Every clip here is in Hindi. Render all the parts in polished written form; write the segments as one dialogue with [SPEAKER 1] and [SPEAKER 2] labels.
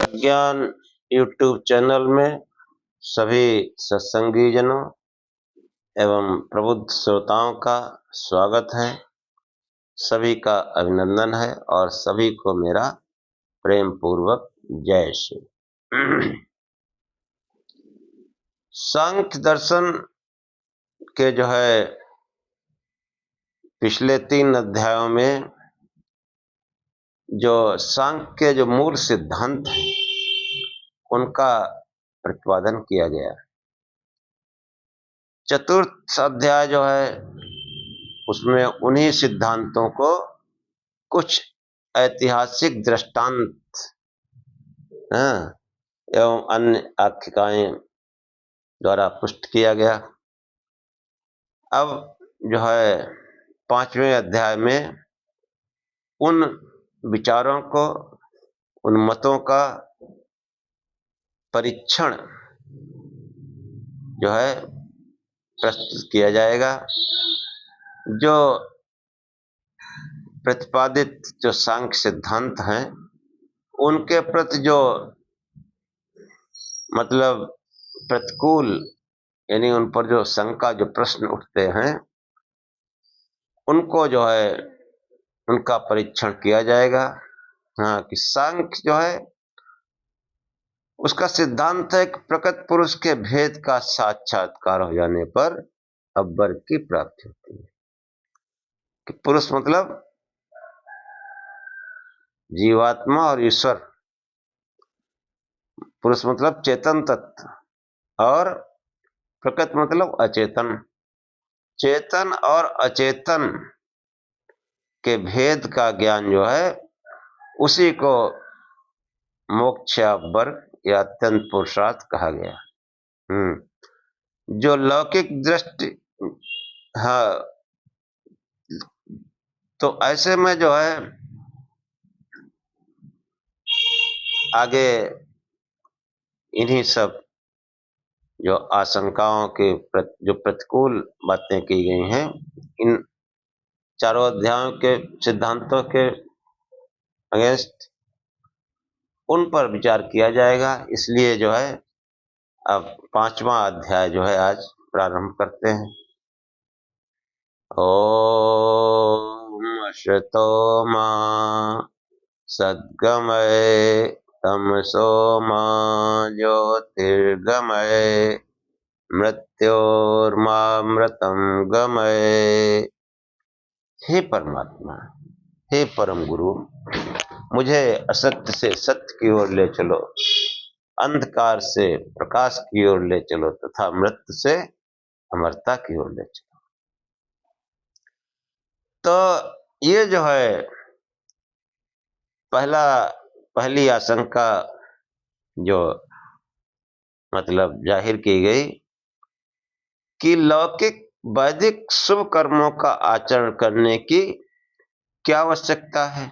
[SPEAKER 1] प्रज्ञान यूट्यूब चैनल में सभी सत्संगी जनों एवं प्रबुद्ध श्रोताओं का स्वागत है। सभी का अभिनंदन है और सभी को मेरा प्रेम पूर्वक जय श्री। सांख्य दर्शन के पिछले 3 अध्यायों में जो सांख्य के जो मूल सिद्धांत हैं उनका प्रतिपादन किया गया। चतुर्थ अध्याय उसमें उन्हीं सिद्धांतों को कुछ ऐतिहासिक दृष्टांत एवं अन्य आख्यायिकाएं द्वारा पुष्ट किया गया। अब 5वें अध्याय में उन विचारों को, उन मतों का परीक्षण प्रस्तुत किया जाएगा। जो प्रतिपादित जो सांख्य सिद्धांत हैं उनके प्रति जो प्रतिकूल यानी उन पर जो शंका, जो प्रश्न उठते हैं उनको उनका परीक्षण किया जाएगा। कि सांख्य उसका सिद्धांत है कि प्रकृत पुरुष के भेद का साक्षात्कार हो जाने पर अब्बर की प्राप्ति होती है। कि पुरुष मतलब जीवात्मा और ईश्वर, पुरुष मतलब चेतन तत्व और प्रकृत मतलब अचेतन। चेतन और अचेतन के भेद का ज्ञान उसी को मोक्ष वर्ग या अत्यंत पुरुषार्थ कहा गया। जो लौकिक दृष्टि तो ऐसे में आगे इन्हीं सब जो आशंकाओं के जो प्रतिकूल बातें की गई हैं, इन चारों अध्यायों के सिद्धांतों के अगेंस्ट उन पर विचार किया जाएगा। इसलिए अब 5वां अध्याय आज प्रारंभ करते हैं। ओम अश्वतो मा सद्गमय तमसो मा ज्योतिर्गमय मृत्योर्मामृतं गमय। हे परमात्मा, हे परम गुरु, मुझे असत्य से सत्य की ओर ले चलो, अंधकार से प्रकाश की ओर ले चलो तथा मृत्यु से अमरता की ओर ले चलो। तो ये पहली आशंका जो जाहिर की गई कि लौकिक वैदिक शुभ कर्मों का आचरण करने की क्या आवश्यकता है।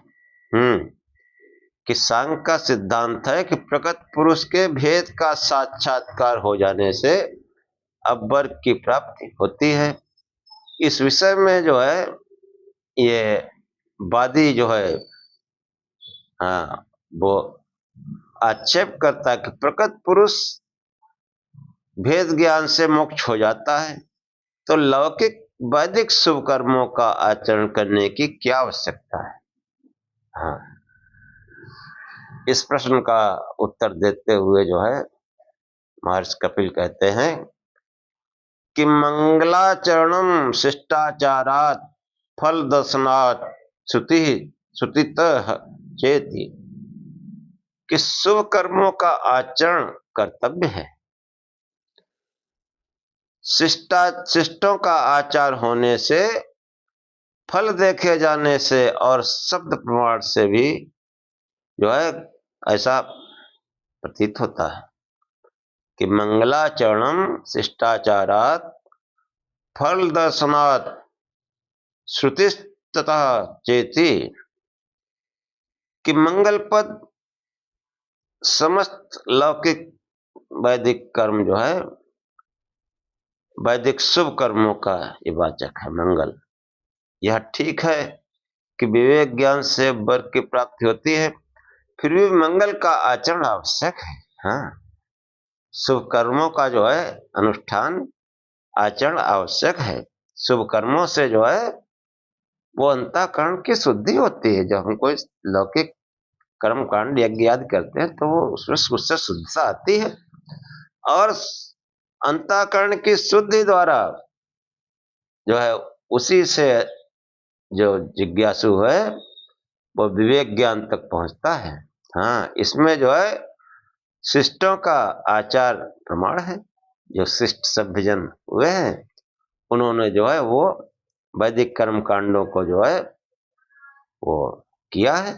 [SPEAKER 1] कि सांख्य का सिद्धांत है कि प्रकृत पुरुष के भेद का साक्षात्कार हो जाने से अब्बर की प्राप्ति होती है। इस विषय में ये वादी वो आक्षेप करता है कि प्रकृत पुरुष भेद ज्ञान से मोक्ष हो जाता है, तो लौकिक वैदिक शुभ कर्मों का आचरण करने की क्या आवश्यकता है। इस प्रश्न का उत्तर देते हुए महर्षि कपिल कहते हैं कि मंगलाचरणम शिष्टाचारात् फल दर्शनात् श्रुतितः चेति। कि शुभ कर्मों का आचरण कर्तव्य है। शिष्टों का आचार होने से, फल देखे जाने से और शब्द प्रमाण से भी ऐसा प्रतीत होता है कि मंगलाचरणम शिष्टाचारात् फल दर्शनात् श्रुतिस्ततः चेति। कि मंगल पद समस्त लौकिक वैदिक कर्म वैदिक शुभ कर्मों का ये वाचक है। मंगल, यह ठीक है कि विवेक ज्ञान से वर्ग की प्राप्ति होती है, फिर भी मंगल का आचरण आवश्यक है। हाँ, शुभ कर्मों का जो है अनुष्ठान आचरण आवश्यक है। शुभ कर्मों से जो है वो अंतःकरण की शुद्धि होती है। जब हम कोई लौकिक कर्म कांड यज्ञ आदि करते हैं तो वो उसमें उससे शुद्धता आती है, और अंतःकरण की शुद्धि द्वारा जो है उसी से जो जिज्ञासु है वो विवेक ज्ञान तक पहुंचता है। हाँ, इसमें जो है शिष्टों का आचार प्रमाण है। जो शिष्ट सभ्यजन हुए हैं उन्होंने जो है वो वैदिक कर्म कांडों को जो है वो किया है।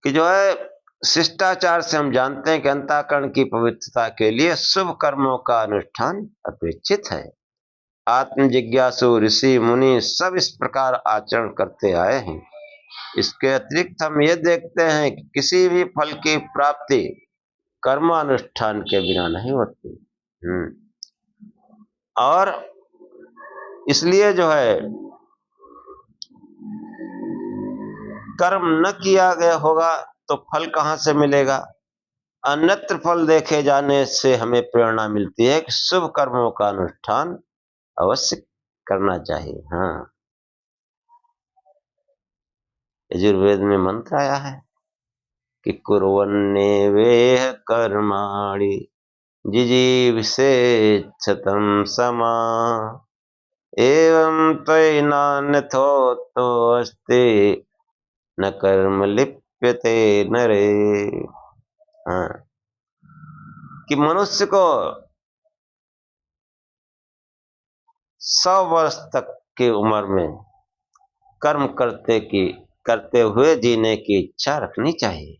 [SPEAKER 1] कि जो है शिष्टाचार से हम जानते हैं कि अंतःकरण की पवित्रता के लिए शुभ कर्मों का अनुष्ठान अपेक्षित है। आत्म जिज्ञासु ऋषि मुनि सब इस प्रकार आचरण करते आए हैं। इसके अतिरिक्त हम ये देखते हैं कि किसी भी फल की प्राप्ति कर्मानुष्ठान के बिना नहीं होती। और इसलिए जो है कर्म न किया गया होगा तो फल कहां से मिलेगा। अन्यत्र फल देखे जाने से हमें प्रेरणा मिलती है कि शुभ कर्मों का अनुष्ठान अवश्य करना चाहिए। हाँ, यजुर्वेद में मंत्र आया है कि कुर्वन्नेवेह कर्माणि जिजीविषेच्छतं समा एवं त्वयि नान्यथोऽस्ति न कर्म लिप्यते नरे। हाँ, कि मनुष्य को 100 वर्ष तक की उम्र में कर्म करते हुए जीने की इच्छा रखनी चाहिए।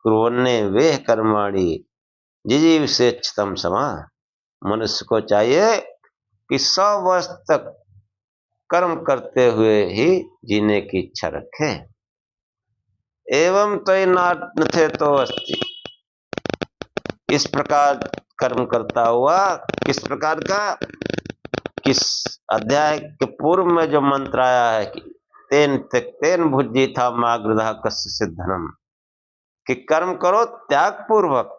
[SPEAKER 1] कुर्वन्ने वेह कर्माणि जिजीविषेच्छतं समा। मनुष्य को चाहिए कि 100 वर्ष तक कर्म करते हुए ही जीने की इच्छा रखे। एवं त्वयि नान्यथोऽस्ति, इस प्रकार कर्म करता हुआ, किस प्रकार का, किस अध्याय के पूर्व में जो मंत्र आया है कि तेन त्यक्तेन भुज्यिथा मागृधः कस्य सिद्धनम, कि कर्म करो त्याग पूर्वक।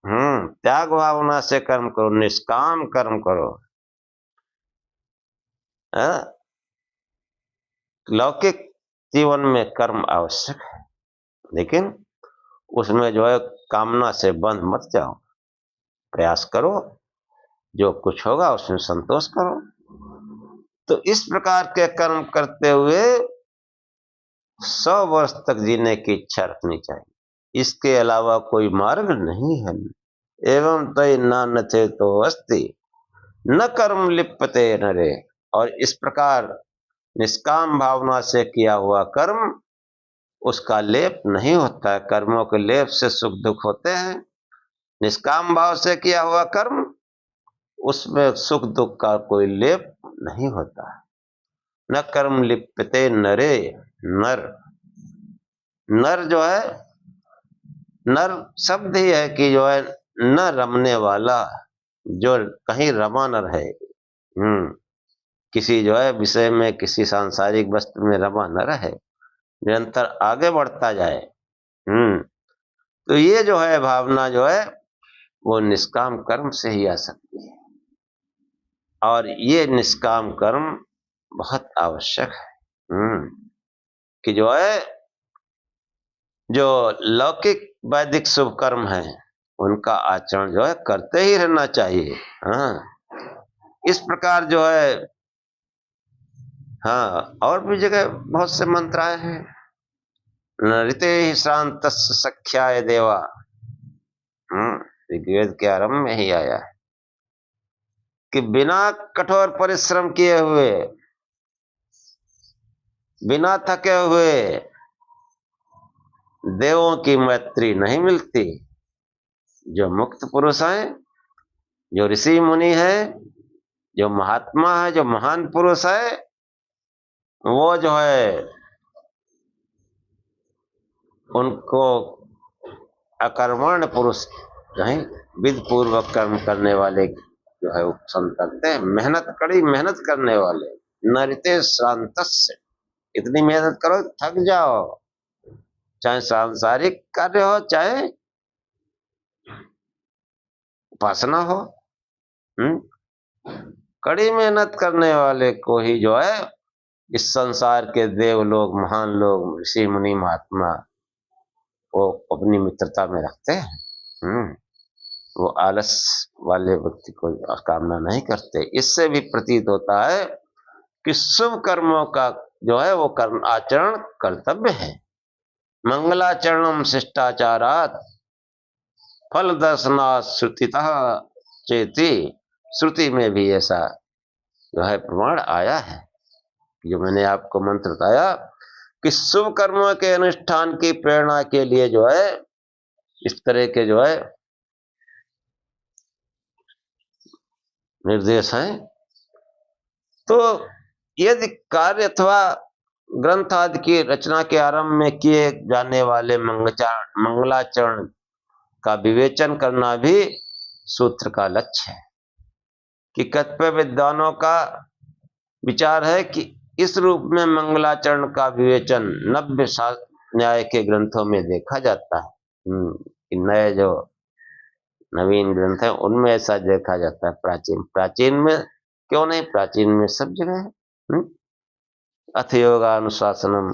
[SPEAKER 1] त्याग भावना से कर्म करो, निष्काम कर्म करो। लौकिक जीवन में कर्म आवश्यक है, लेकिन उसमें जो है कामना से बंध मत जाओ। प्रयास करो, जो कुछ होगा उसमें संतोष करो। तो इस प्रकार के कर्म करते हुए 100 वर्ष तक जीने की इच्छा रखनी चाहिए। इसके अलावा कोई मार्ग नहीं है। एवं तय नान्यथोऽस्ति न कर्म लिप्यते नरे, और इस प्रकार निष्काम भावना से किया हुआ कर्म उसका लेप नहीं होता है। कर्मों के लेप से सुख दुख होते हैं। निष्काम भाव से किया हुआ कर्म उसमें सुख दुख का कोई लेप नहीं होता है। न कर्म लिप्यते नरे, नर, नर जो है, नर शब्द ही है कि जो है न रमने वाला, जो कहीं रमा न रहे। किसी जो है विषय में, किसी सांसारिक वस्तु में रमा न रहे, निरंतर आगे बढ़ता जाए। तो ये जो है भावना जो है वो निष्काम कर्म से ही आ सकती है, और ये निष्काम कर्म बहुत आवश्यक है। कि जो है जो लौकिक वैदिक शुभ कर्म है उनका आचरण जो है करते ही रहना चाहिए। इस प्रकार जो है, और भी जगह बहुत से मंत्र आए हैं। नृते श्रांत सख्याय देवा, ऋग्वेद के आरंभ में ही आया है कि बिना कठोर परिश्रम किए हुए, बिना थके हुए देवों की मैत्री नहीं मिलती। जो मुक्त पुरुष हैं, जो ऋषि मुनि है, जो महात्मा है, जो महान पुरुष है, वो जो है उनको अकर्मण्य पुरुष नहीं, विधि पूर्वक कर्म करने वाले जो है पसंद करते हैं। मेहनत, कड़ी मेहनत करने वाले। नृते श्रांतस्य, इतनी मेहनत करो थक जाओ, चाहे सांसारिक कार्य हो चाहे उपासना हो। कड़ी मेहनत करने वाले को ही जो है इस संसार के देव लोग, महान लोग, ऋषि मुनि, महात्मा वो अपनी मित्रता में रखते हैं। वो आलस वाले व्यक्ति को कामना नहीं करते। इससे भी प्रतीत होता है कि शुभ कर्मों का जो है वो कर्म आचरण कर्तव्य है। मंगलाचरणम शिष्टाचारात फल दर्शनात् श्रुतितः चेति। श्रुति में भी ऐसा जो है प्रमाण आया है। जो मैंने आपको मंत्र बताया कि शुभ कर्मों के अनुष्ठान की प्रेरणा के लिए जो है इस तरह के जो है निर्देश हैं। तो यदि कार्य अथवा ग्रंथ आदि की रचना के आरंभ में किए जाने वाले मंगलाचरण का विवेचन करना भी सूत्र का लक्ष्य है। कि कतिपय विद्वानों का विचार है कि इस रूप में मंगलाचरण का विवेचन नव्य न्याय के ग्रंथों में देखा जाता है। नए जो नवीन ग्रंथ है उनमें ऐसा देखा जाता है। प्राचीन में क्यों नहीं, प्राचीन में सब जगह है। अथ योगानुशासनम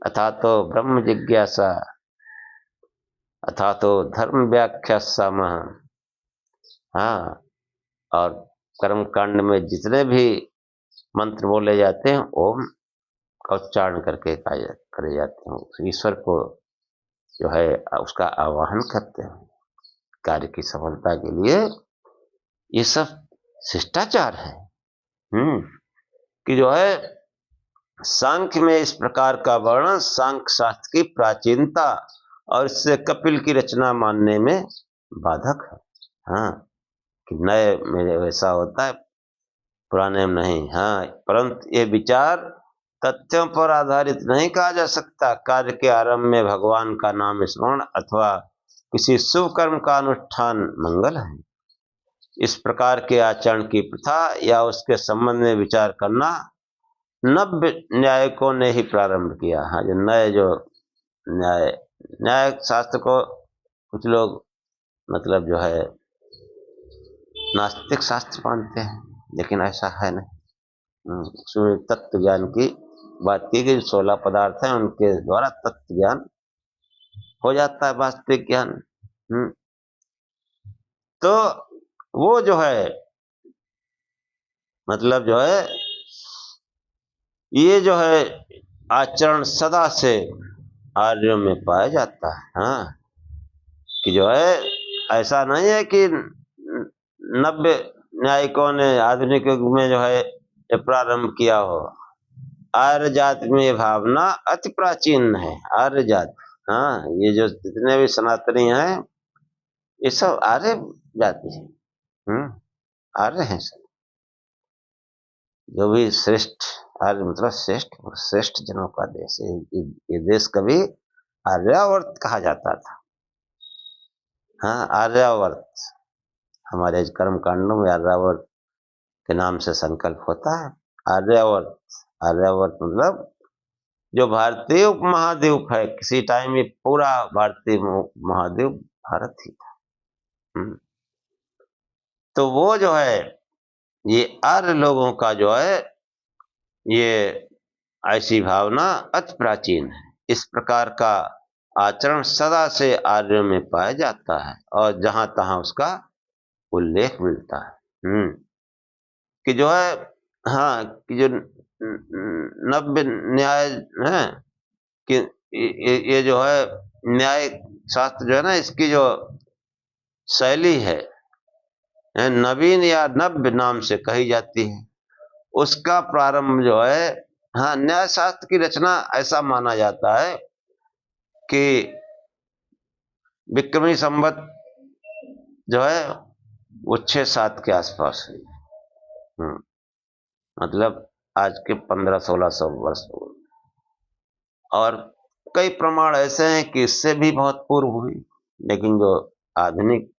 [SPEAKER 1] अथा तो ब्रह्म जिज्ञासा अथा तो धर्म व्याख्या समः। हाँ, और कर्म कांड में जितने भी मंत्र बोले जाते हैं ओम का उच्चारण करके करे जाते हैं। ईश्वर को जो है उसका आवाहन करते हैं कार्य की सफलता के लिए। ये सब शिष्टाचार है। कि जो है सांख्य में इस प्रकार का वर्णन सांख्य शास्त्र की प्राचीनता और इससे कपिल की रचना मानने में बाधक है। हाँ, कि नए में वैसा होता है, पुराने में नहीं। हाँ, परंतु ये विचार तथ्यों पर आधारित नहीं कहा जा सकता। कार्य के आरंभ में भगवान का नाम स्मरण अथवा किसी शुभ कर्म का अनुष्ठान मंगल है। इस प्रकार के आचरण की प्रथा या उसके संबंध में विचार करना नव्य न्यायिकों ने ही प्रारंभ किया। हाँ, जो नए जो न्याय शास्त्र को कुछ लोग मतलब जो है नास्तिक शास्त्र मानते हैं, लेकिन ऐसा है नहीं। उसमें तत्व ज्ञान की बात की गई। 16 पदार्थ हैं, उनके द्वारा तत्व ज्ञान हो जाता है, वास्तविक ज्ञान। तो वो जो है मतलब जो है ये जो है आचरण सदा से आर्यों में पाया जाता है। हाँ, कि जो है ऐसा नहीं है कि नव्य न्यायिकों ने आधुनिक युग में जो है प्रारंभ किया हो। आर्य जाति में ये भावना अति प्राचीन है। आर्य जाति, हाँ, ये जो जितने भी सनातनी हैं ये सब आर्य जाति है। आर्य हैं सब। जो भी श्रेष्ठ, आर्य मतलब श्रेष्ठ जनों का देश है। ये देश कभी आर्यावर्त कहा जाता था। हाँ, आर्यावर्त। हमारे कर्म कांडों में आर्यावर्त के नाम से संकल्प होता है। आर्यावर्त मतलब जो भारतीय उपमहाद्वीप है, किसी टाइम में पूरा भारतीय महाद्वीप भारत ही था। तो वो जो है ये आर्य लोगों का जो है ये ऐसी भावना अति प्राचीन है। इस प्रकार का आचरण सदा से आर्यों में पाया जाता है और जहां तहां उसका उल्लेख मिलता है। कि जो है हाँ, कि जो नव्य न्याय है कि ये जो है न्याय शास्त्र जो है ना, इसकी जो शैली है नवीन या नव्य नाम से कही जाती है। उसका प्रारंभ जो है, हाँ, न्याय शास्त्र की रचना ऐसा माना जाता है कि विक्रमी संवत जो है वो 6-7 के आसपास हुई। मतलब आज के 1500-1600 वर्ष पूर्व। और कई प्रमाण ऐसे हैं कि इससे भी बहुत पूर्व हुई, लेकिन जो आधुनिक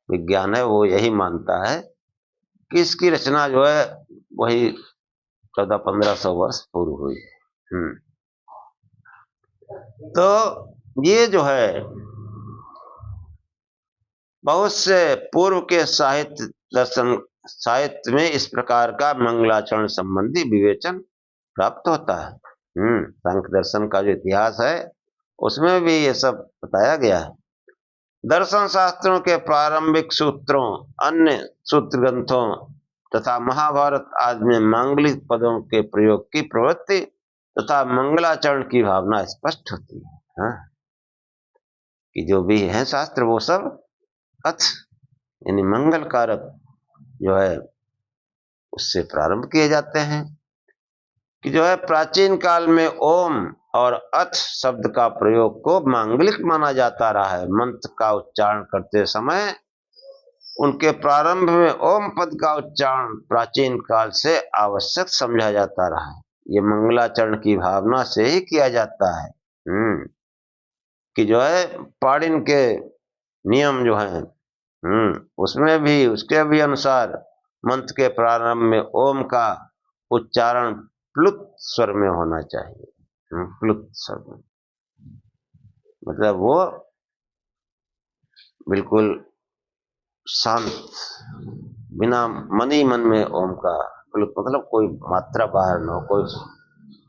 [SPEAKER 1] विज्ञान है वो यही मानता है कि इसकी रचना जो है वही 1400-1500 वर्ष पूर्व हुई। तो ये जो है बहुत से पूर्व के साहित्य दर्शन साहित्य में इस प्रकार का मंगलाचरण संबंधी विवेचन प्राप्त होता है। सांख्य दर्शन का जो इतिहास है उसमें भी ये सब बताया गया है। दर्शन शास्त्रों के प्रारंभिक सूत्रों, अन्य सूत्र ग्रंथों तथा महाभारत आदि में मांगलिक पदों के प्रयोग की प्रवृत्ति तथा मंगलाचरण की भावना स्पष्ट होती है। हाँ? कि जो भी है शास्त्र वो सब अथ यानी मंगल कारक जो है उससे प्रारंभ किए जाते हैं। कि जो है प्राचीन काल में ओम और अथ शब्द का प्रयोग को मांगलिक माना जाता रहा है। मंत्र का उच्चारण करते समय उनके प्रारंभ में ओम पद का उच्चारण प्राचीन काल से आवश्यक समझा जाता रहा है। ये मंगलाचरण की भावना से ही किया जाता है। कि जो है पाणिनि के नियम जो है उसमें भी उसके भी अनुसार मंत्र के प्रारंभ में ओम का उच्चारण प्लुत स्वर में होना चाहिए। प्लुत स्वर में मतलब वो बिल्कुल शांत, बिना मन ही मन में ओम का प्लुत मतलब कोई मात्रा बाहर ना हो,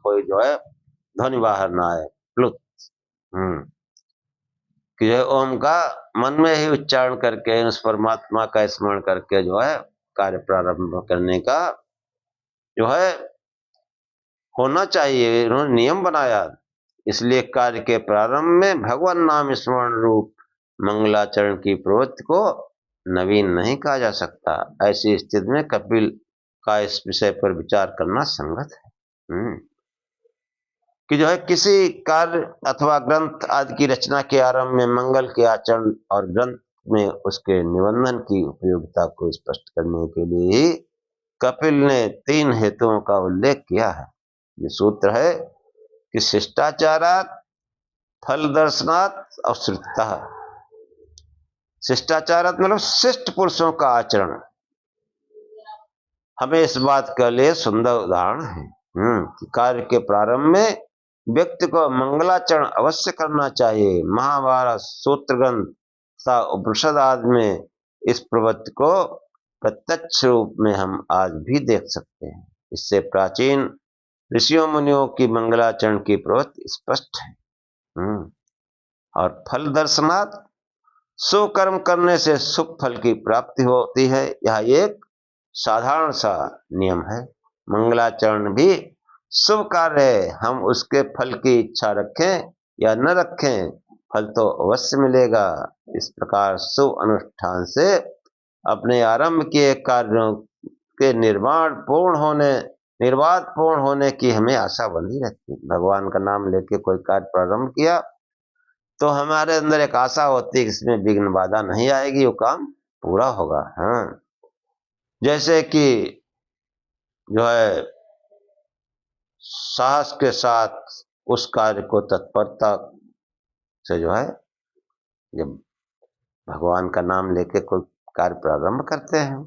[SPEAKER 1] कोई जो है ध्वनि बाहर ना आए, प्लुत। कि जो है ओम का मन में ही उच्चारण करके उस परमात्मा का स्मरण करके जो है कार्य प्रारंभ करने का जो है होना चाहिए। उन्होंने नियम बनाया, इसलिए कार्य के प्रारंभ में भगवान नाम स्मरण रूप मंगलाचरण की प्रवृत्ति को नवीन नहीं कहा जा सकता। ऐसी स्थिति में कपिल का इस विषय पर विचार करना संगत है। कि जो है किसी कार्य अथवा ग्रंथ आदि की रचना के आरंभ में मंगल के आचरण और ग्रंथ में उसके निबंधन की उपयोगिता को स्पष्ट करने के लिए ही कपिल ने 3 हेतुओं का उल्लेख किया है। ये सूत्र है कि शिष्टाचारात्, फल दर्शनात् और श्रुतः। शिष्टाचारात् मतलब शिष्ट पुरुषों का आचरण हमें इस बात के लिए सुंदर उदाहरण है कि कार्य के प्रारंभ में व्यक्ति को मंगलाचरण अवश्य करना चाहिए। महाभारत, सूत्र ग्रंथ तथा उपनिषद आदि में इस प्रवृत्ति को प्रत्यक्ष रूप में हम आज भी देख सकते हैं। इससे प्राचीन ऋषियों मुनियों की मंगलाचरण की प्रवृत्ति स्पष्ट है। और फल दर्शनात्, शुभ कर्म करने से शुभ फल की प्राप्ति होती है। यह एक साधारण सा नियम है। मंगलाचरण भी शुभ कार्य है, हम उसके फल की इच्छा रखें या न रखें, फल तो अवश्य मिलेगा। इस प्रकार शुभ अनुष्ठान से अपने आरंभ किए कार्यों के निर्बाध पूर्ण होने की हमें आशा बनी रहती है। भगवान का नाम लेके कोई कार्य प्रारंभ किया तो हमारे अंदर एक आशा होती है कि इसमें विघ्न बाधा नहीं आएगी, वो काम पूरा होगा। जैसे कि जो है साहस के साथ उस कार्य को तत्परता से जो है जब भगवान का नाम लेके कोई कार्य प्रारंभ करते हैं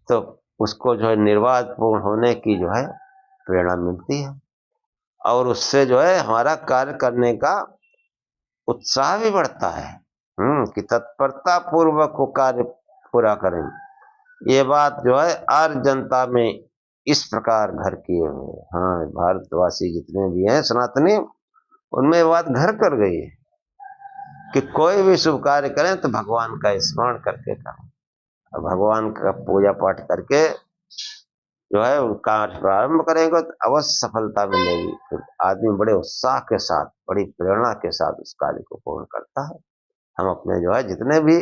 [SPEAKER 1] तो उसको जो है निर्वाध पूर्ण होने की जो है प्रेरणा मिलती है और उससे जो है हमारा कार्य करने का उत्साह भी बढ़ता है कि तत्परता पूर्वक वो कार्य पूरा करें। ये बात जो है आर्य जनता में इस प्रकार घर किए हुए भारतवासी जितने भी हैं सनातनी, उनमें बात घर कर गई है कि कोई भी शुभ कार्य करें तो भगवान का स्मरण करके करें और भगवान का पूजा पाठ करके जो है कार्य प्रारंभ करेंगे तो अवश्य सफलता मिलेगी। फिर आदमी बड़े उत्साह के साथ, बड़ी प्रेरणा के साथ उस कार्य को पूर्ण करता है। हम अपने जो है जितने भी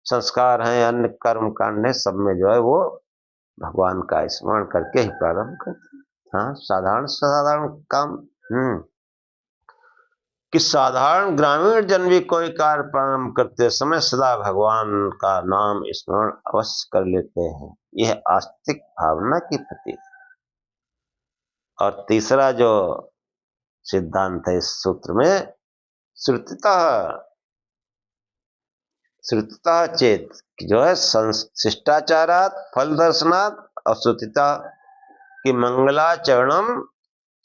[SPEAKER 1] संस्कार हैं, अन्य कर्म कांड है, सब में जो है वो भगवान का स्मरण करके ही प्रारंभ करते हैं। साधारण काम कि साधारण ग्रामीण जन भी कोई कार्य प्रारंभ करते समय सदा भगवान का नाम स्मरण अवश्य कर लेते हैं। यह आस्तिक भावना की प्रतीक। और तीसरा जो सिद्धांत है इस सूत्र में श्रुतता चेत जो है शिष्टाचारात्, फल दर्शनात् और श्रुतिता कि मंगलाचरणम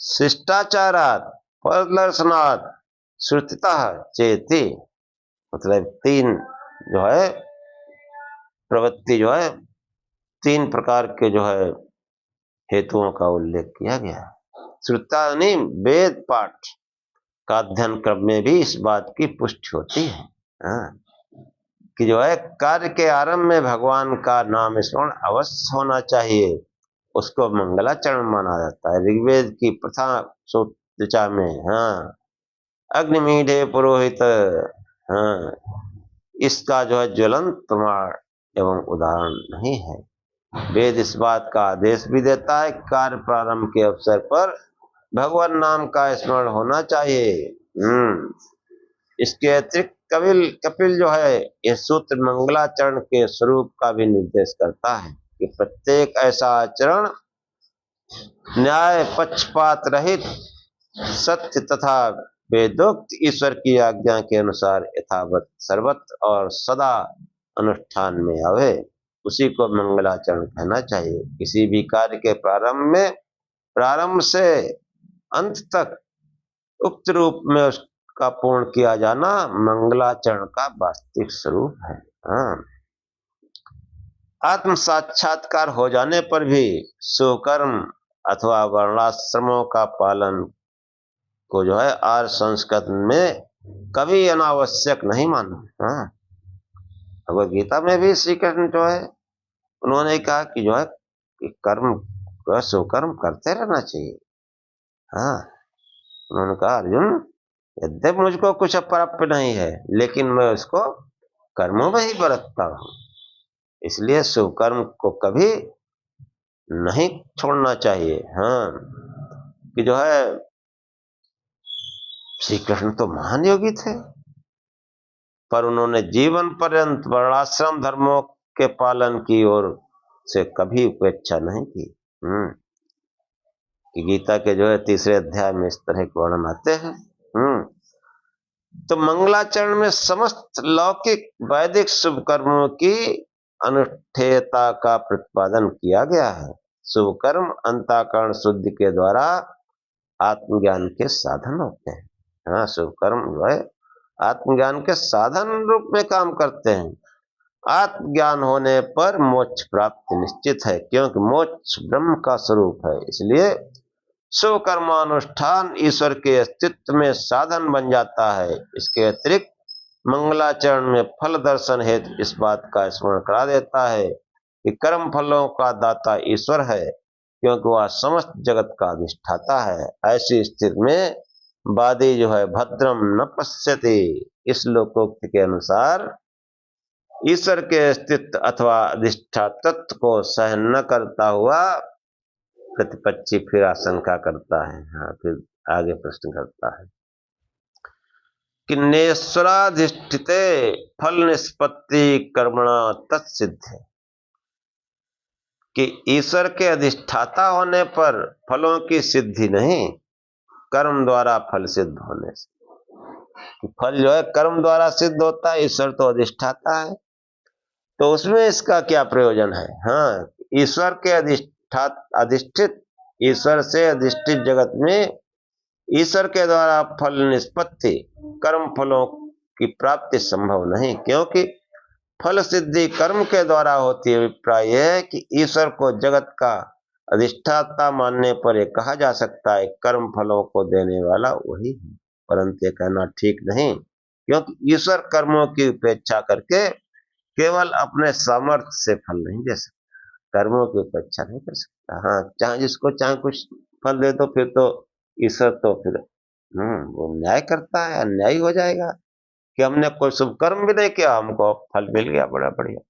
[SPEAKER 1] शिष्टाचारात् फलदर्शनात् श्रुतितः चेति, मतलब तीन जो है प्रवृत्ति जो है, तीन प्रकार के जो है हेतुओं का उल्लेख किया गया है। श्रुता यानी वेद पाठ का अध्ययन क्रम में भी इस बात की पुष्टि होती है, हाँ, कि जो है कार्य के आरंभ में भगवान का नाम स्मरण अवश्य होना चाहिए, उसको मंगलाचरण माना जाता है। ऋग्वेद की प्रथा ऋचा में, हाँ, अग्निमीढ़े पुरोहित, हाँ, इसका जो है ज्वलंत प्रमाण एवं उदाहरण नहीं है। वेद इस बात का आदेश भी देता है, कार्य प्रारंभ के अवसर पर भगवान नाम का स्मरण होना चाहिए। इसके अतिरिक्त कपिल जो है यह सूत्र मंगलाचरण के स्वरूप का भी निर्देश करता है कि प्रत्येक ऐसा आचरण न्याय पक्षपात रहित, सत्य तथा वेदोक्त ईश्वर की आज्ञा के अनुसार यथावत सर्वत्र और सदा अनुष्ठान में आवे, उसी को मंगलाचरण कहना चाहिए। किसी भी कार्य के प्रारंभ से अंत तक उक्त रूप में उसका पूर्ण किया जाना मंगलाचरण का वास्तविक स्वरूप है। हाँ, आत्म साक्षात्कार हो जाने पर भी सुकर्म अथवा वर्णाश्रमों का पालन को जो है आर्य संस्कृति में कभी अनावश्यक नहीं माना। हाँ, भगवद गीता में भी श्री कृष्ण जो है उन्होंने कहा कि जो है कि कर्म सुकर्म करते रहना चाहिए। हाँ, उन्होंने कहा अर्जुन, यद्यपि मुझको कुछ प्राप्त नहीं है, लेकिन मैं उसको कर्मों में ही बरतता हूं, इसलिए सुकर्म को कभी नहीं छोड़ना चाहिए। हाँ, कि जो है श्री कृष्ण तो महान योगी थे, पर उन्होंने जीवन पर्यंत वर्णाश्रम धर्मों के पालन की ओर से कभी उपेक्षा नहीं की। कि गीता के जो है 3 अध्याय में इस तरह के वर्णन आते हैं। तो मंगलाचरण में समस्त लौकिक वैदिक शुभ कर्मों की अनुष्ठेयता का प्रतिपादन किया गया है। शुभ कर्म अंतःकरण शुद्धि के द्वारा आत्मज्ञान के साधन होते हैं। हाँ, शुभ कर्म जो है आत्मज्ञान के साधन रूप में काम करते हैं। आत्मज्ञान होने पर मोक्ष प्राप्ति निश्चित है, क्योंकि मोक्ष ब्रह्म का स्वरूप है। इसलिए शुभ कर्मानुष्ठान ईश्वर के अस्तित्व में साधन बन जाता है। इसके अतिरिक्त मंगलाचरण में फल दर्शन हेतु इस बात का स्मरण करा देता है कि कर्म फलों का दाता ईश्वर है, क्योंकि वह समस्त जगत का अधिष्ठाता है। ऐसी स्थिति में वादी जो है भद्रम न पश्यति, इस लोकोक्ति के अनुसार ईश्वर के अस्तित्व अथवा अधिष्ठातत्व को सहन न करता हुआ प्रतिपक्षी फिर आशंका करता है। हाँ, फिर आगे प्रश्न करता है कि नेश्वराधिष्ठिते फल निष्पत्ति कर्मणा तत्सिद्ध, कि ईश्वर के अधिष्ठाता होने पर फलों की सिद्धि नहीं, कर्म द्वारा फल सिद्ध होने से। कि फल जो है कर्म द्वारा सिद्ध होता है, ईश्वर तो अधिष्ठाता है, तो उसमें इसका क्या प्रयोजन है। हाँ, ईश्वर के अधिष्ठित, ईश्वर से अधिष्ठित जगत में ईश्वर के द्वारा फल निष्पत्ति कर्म फलों की प्राप्ति संभव नहीं, क्योंकि फल सिद्धि कर्म के द्वारा होती है। अभिप्राय यह है कि ईश्वर को जगत का अधिष्ठाता मानने पर यह कहा जा सकता है कर्म फलों को देने वाला वही है, परंतु यह कहना ठीक नहीं, क्योंकि ईश्वर कर्मों की उपेक्षा करके केवल अपने सामर्थ्य से फल नहीं दे सकता, कर्मों की उपेक्षा नहीं कर सकता। हाँ, चाहे जिसको चाहे कुछ फल दे दो, फिर तो ईश्वर तो फिर वो न्याय करता है, अन्याय हो जाएगा कि हमने कोई शुभ कर्म भी नहीं किया, हमको फल मिल गया बड़ा बढ़िया,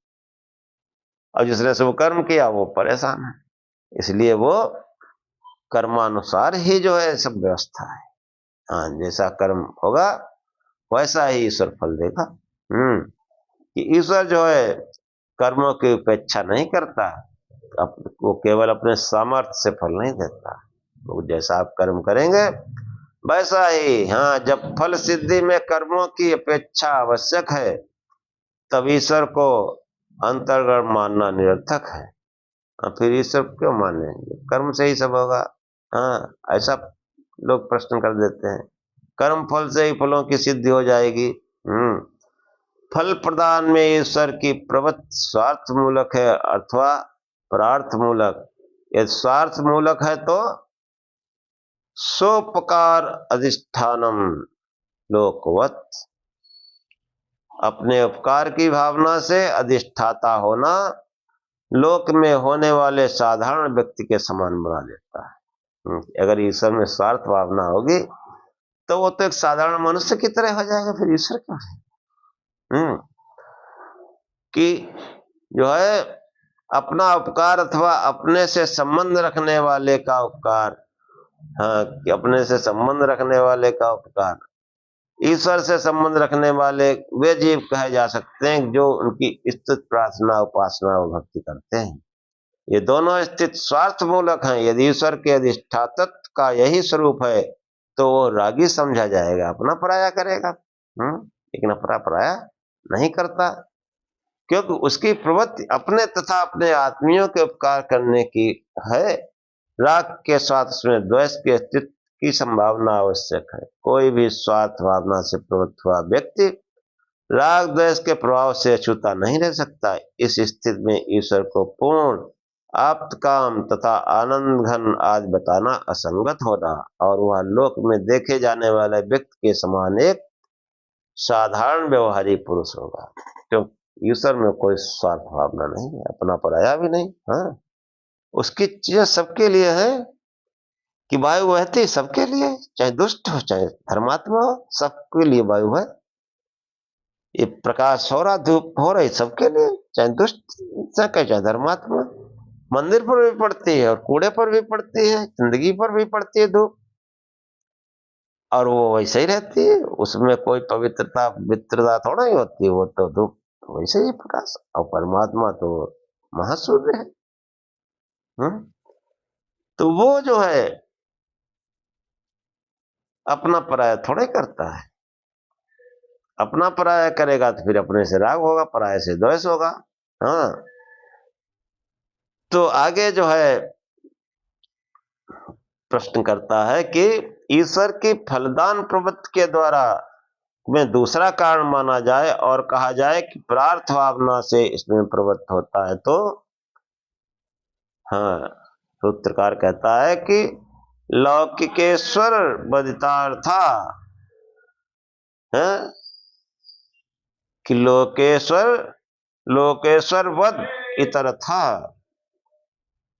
[SPEAKER 1] और जिसने शुभ कर्म किया वो परेशान है। इसलिए वो कर्मानुसार ही जो है सब व्यवस्था है। हाँ, जैसा कर्म होगा वैसा ही ईश्वर फल देगा। कि ईश्वर जो है कर्मों की उपेक्षा नहीं करता, वो केवल अपने सामर्थ्य से फल नहीं देता, वो जैसा आप कर्म करेंगे वैसा ही। हाँ, जब फल सिद्धि में कर्मों की अपेक्षा आवश्यक है, तब ईश्वर को अंतर्गत मानना निरर्थक है। फिर ईश्वर क्यों मानेंगे, कर्म से ही सब होगा। हाँ, ऐसा लोग प्रश्न कर देते हैं। कर्म फल से ही फलों की सिद्धि हो जाएगी। फल प्रदान में ईश्वर की प्रवृत्ति स्वार्थ मूलक है अथवा परार्थ मूलक। यदि स्वार्थ मूलक है तो सोपकार अधिष्ठानम लोकवत, अपने उपकार की भावना से अधिष्ठाता होना लोक में होने वाले साधारण व्यक्ति के समान बना देता है। अगर ईश्वर में स्वार्थ भावना होगी तो वो तो एक साधारण मनुष्य की तरह हो जाएगा, फिर ईश्वर क्यों है? कि जो है अपना उपकार अथवा अपने से संबंध रखने वाले का उपकार, कि अपने से संबंध रखने वाले का उपकार, ईश्वर से संबंध रखने वाले वे जीव कहे जा सकते हैं जो उनकी स्तुति प्रार्थना उपासना और भक्ति करते हैं। ये दोनों स्थित स्वार्थ मूलक हैं। यदि ईश्वर के अधिष्ठातत्व का यही स्वरूप है तो वो रागी समझा जाएगा, अपना पराया करेगा। लेकिन अपना पराया नहीं करता, क्योंकि उसकी प्रवृत्ति अपने तथा अपने आत्मियों के उपकार करने की है। राग के साथ उसमें द्वेष के अस्तित्व की संभावना आवश्यक है। कोई भी स्वार्थ भावना से प्रवृत्त हुआ व्यक्ति राग द्वेष के प्रभाव से अछूता नहीं रह सकता। इस स्थिति में ईश्वर को पूर्ण आप्त काम तथा आनंद घन आदि बताना असंगत होगा और वह लोक में देखे जाने वाले व्यक्ति के समान एक साधारण व्यवहारी पुरुष होगा, क्योंकि ईश्वर में कोई स्वार्थ भावना नहीं है, अपना पराया भी नहीं। उसकी चीजें सबके लिए है कि वायु बहती सबके लिए, चाहे दुष्ट हो चाहे धर्मात्मा हो, सबके लिए वायु है। ये प्रकाश हो रहा, धूप हो रही, सबके लिए, चाहे दुष्ट चाहे धर्मात्मा। मंदिर पर भी पड़ती है और कूड़े पर भी पड़ती है, जिंदगी पर भी पड़ती है धूप, और वो वैसे ही रहती है। उसमें कोई पवित्रता थोड़ा ही होती है, वो तो धूप वैसे ही प्रकाश। और परमात्मा तो महासूर्य है। तो वो जो है अपना पराया थोड़े करता है। अपना पराया करेगा तो फिर अपने से राग होगा, पराये से द्वेष होगा। तो आगे जो है प्रश्न करता है कि ईश्वर की फलदान प्रवृत्ति के द्वारा में दूसरा कारण माना जाए और कहा जाए कि प्रार्थ भावना से इसमें प्रवृत्त होता है तो सूत्रकार कहता है कि लौकिकेश्वर बदितार्था कि लोकेश्वर वद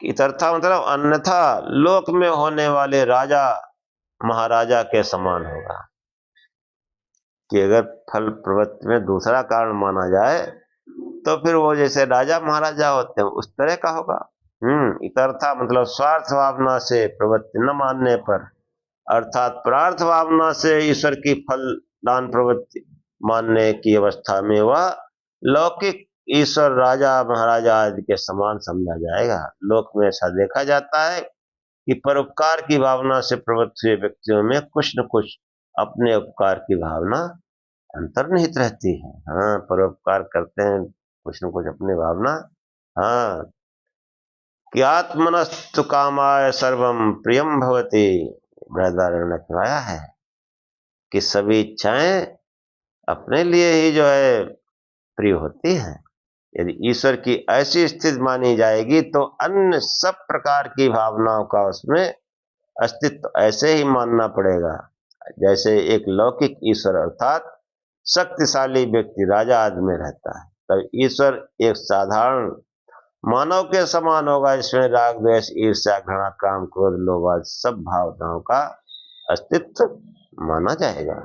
[SPEAKER 1] इतरथा मतलब अन्यथा लोक में होने वाले राजा महाराजा के समान होगा। कि अगर फल प्रवृत्ति में दूसरा कारण माना जाए तो फिर वो जैसे राजा महाराजा होते हैं उस तरह का होगा। इतरथा मतलब स्वार्थ भावना से प्रवृत्ति न मानने पर, अर्थात प्रार्थ भावना से ईश्वर की फल दान प्रवृत्ति मानने की अवस्था में वह लौकिक ईश्वर राजा महाराजा आदि के समान समझा जाएगा। लोक में ऐसा देखा जाता है कि परोपकार की भावना से प्रवृत्त हुए व्यक्तियों में कुछ न कुछ अपने उपकार की भावना अंतर्निहित रहती है। परोपकार करते हैं कुछ न कुछ अपनी भावना। कि आत्मनस्तु कामाय सर्वम प्रियम भवति, बृहदारण्यक ने कहवाया है कि सभी इच्छाएं अपने लिए ही जो है प्रिय होती हैं। यदि ईश्वर की ऐसी स्थिति मानी जाएगी तो अन्य सब प्रकार की भावनाओं का उसमें अस्तित्व ऐसे ही मानना पड़ेगा जैसे एक लौकिक ईश्वर अर्थात शक्तिशाली व्यक्ति राजा आदि में रहता है। तब ईश्वर एक साधारण मानव के समान होगा, इसमें राग द्वेष ईर्ष्या घृणा काम क्रोध लोभ आदि सब भावनाओं का अस्तित्व माना जाएगा।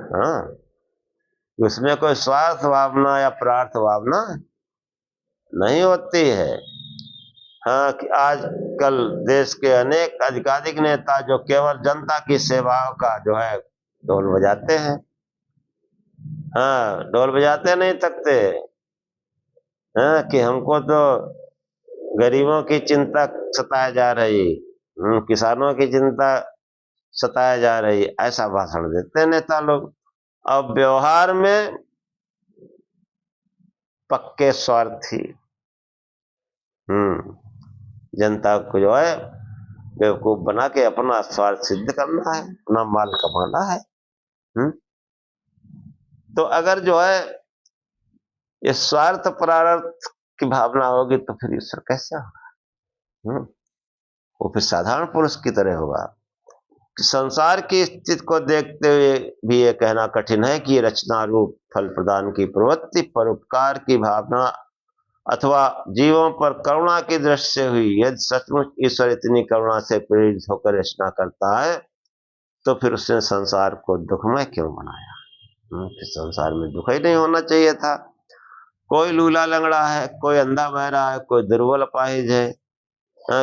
[SPEAKER 1] उसमें कोई स्वार्थ भावना या प्रार्थ भावना नहीं होती है। कि आजकल देश के अनेक अधिकाधिक नेता जो केवल जनता की सेवाओं का जो है ढोल बजाते हैं। ढोल बजाते नहीं थकते। कि हमको तो गरीबों की चिंता सताया जा रही, किसानों की चिंता सताया जा रही, ऐसा भाषण देते हैं नेता लोग। अब व्यवहार में पक्के स्वार्थी जनता को जो है बेवकूफ बना के अपना स्वार्थ सिद्ध करना है, अपना माल कमाना है। तो अगर जो है ये स्वार्थ प्रारब्ध की भावना होगी तो फिर ईश्वर कैसे होगा? वो फिर साधारण पुरुष की तरह होगा। संसार की स्थिति को देखते हुए भी ये कहना कठिन है कि रचना रूप फल प्रदान की प्रवृत्ति परोपकार की भावना अथवा जीवों पर करुणा की दृष्टि से हुई। यदि सचमुच ईश्वर इतनी करुणा से प्रेरित होकर रचना करता है तो फिर उसने संसार को दुखमय क्यों बनाया? फिर संसार में दुख ही नहीं होना चाहिए था। कोई लूला लंगड़ा है, कोई अंधा बहरा है, कोई दुर्बल अपाहिज है,